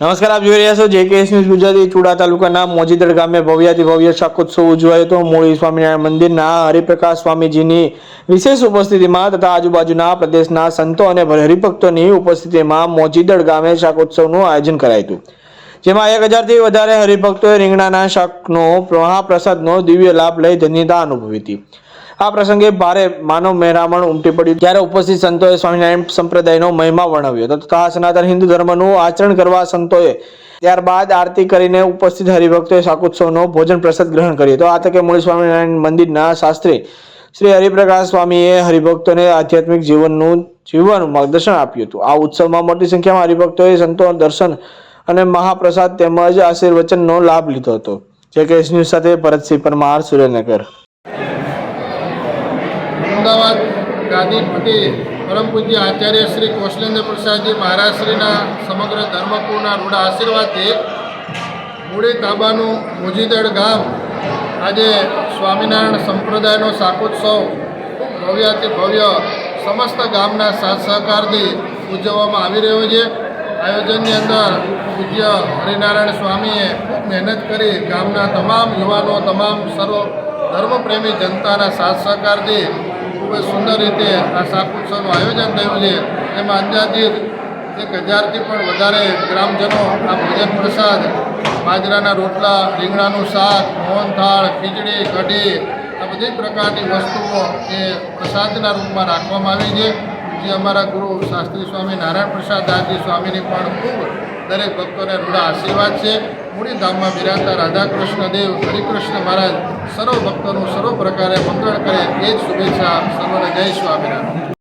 નમસ્કાર, આપ જોઈ રહ્યા છો જેકેએસ ન્યૂઝ ગુજરાતી। ચુડા તાલુકાના મોજીદડ ગામે ભવ્યાતિ ભવ્ય શાકોત્સવ ઉજવાયો હતો। મૂળી સ્વામિનારાયણ મંદિરના હરિપ્રકાશ સ્વામીજીની વિશેષ ઉપસ્થિતિમાં તથા આજુબાજુના પ્રદેશના સંતો અને હરિભક્તોની ઉપસ્થિતિમાં મોજીદડ ગામે શાકોત્સવનું આયોજન કરાયું હતું, જેમાં 1000થી વધારે હરિભક્તોએ રીંગણાના શાકનો મહાપ્રસાદનો દિવ્ય લાભ લઈ ધન્યતા અનુભવી હતી। આ પ્રસંગે ભારે માનવ મહેરામણ ઉમટી પડ્યું, ત્યારે ઉપસ્થિત સંતોએ સ્વામિનારાયણ સંપ્રદાયનો મહિમા વર્ણવ્યો હતો તથા સનાતન હિન્દુ ધર્મનું આચરણ કરવા સંતોએ ત્યારબાદ આરતી કરીને ઉપસ્થિત હરિભક્તોએ શાકોત્સવનો ભોજન પ્રસાદ ગ્રહણ કર્યો હતો। આ તકે મૂળી સ્વામિનારાયણ મંદિરના શાસ્ત્રી શ્રી હરિપ્રકાશ સ્વામીએ હરિભક્તોને આધ્યાત્મિક જીવનનું જીવવાનું માર્ગદર્શન આપ્યું હતું। આ ઉત્સવમાં મોટી સંખ્યામાં હરિભક્તોએ સંતો દર્શન અને મહાપ્રસાદ તેમજ આશીર્વચનનો લાભ લીધો હતો। જેકેએસ ન્યૂઝ સાથે ભરતસિંહ પરમાર, સુરેન્દ્રનગર। અમદાવાદ ગાદીપતિ પરમ પૂજ્ય આચાર્ય શ્રી કૌશલેન્દ્ર પ્રસાદજી મહારાજશ્રીના સમગ્ર ધર્મકુળના રૂઢ આશીર્વાદથી મૂળી તાબાનું મોજીદડ ગામ આજે સ્વામિનારાયણ સંપ્રદાયનો શાકોત્સવ ભવ્યાતિ ભવ્ય સમસ્ત ગામના સાથ સહકારથી ઉજવવામાં આવી રહ્યો છે। આયોજનની અંદર પૂજ્ય હરિનારાયણ સ્વામીએ ખૂબ મહેનત કરી ગામના તમામ યુવાનો, તમામ સર્વ ધર્મપ્રેમી જનતાના સાથ સહકારથી ખૂબ જ સુંદર રીતે આ શાકોત્સવનું આયોજન થયું છે। એમાં અંદાજિત 1000થી પણ વધારે ગ્રામજનો આ ભોજન પ્રસાદ, બાજરાના રોટલા, રીંગણાનું શાક, મોહનથાળ, ખીચડી, કઢી આ બધી પ્રકારની વસ્તુઓ એ પ્રસાદના રૂપમાં રાખવામાં આવી છે। જે અમારા ગુરુ શાસ્ત્રી સ્વામી નારાયણ પ્રસાદ દાસજી સ્વામીની પણ ખૂબ દરેક ભક્તોને રૂઢ આશીર્વાદ છે। મૂળી ધામમાં બિરાજતા રાધાકૃષ્ણ દેવ હરિકૃષ્ણ મહારાજ સર્વ ભક્તોનું સર્વ પ્રકારે મંગળ કરે એ જ શુભેચ્છા સર્વને। જય સ્વામિનારાયણ।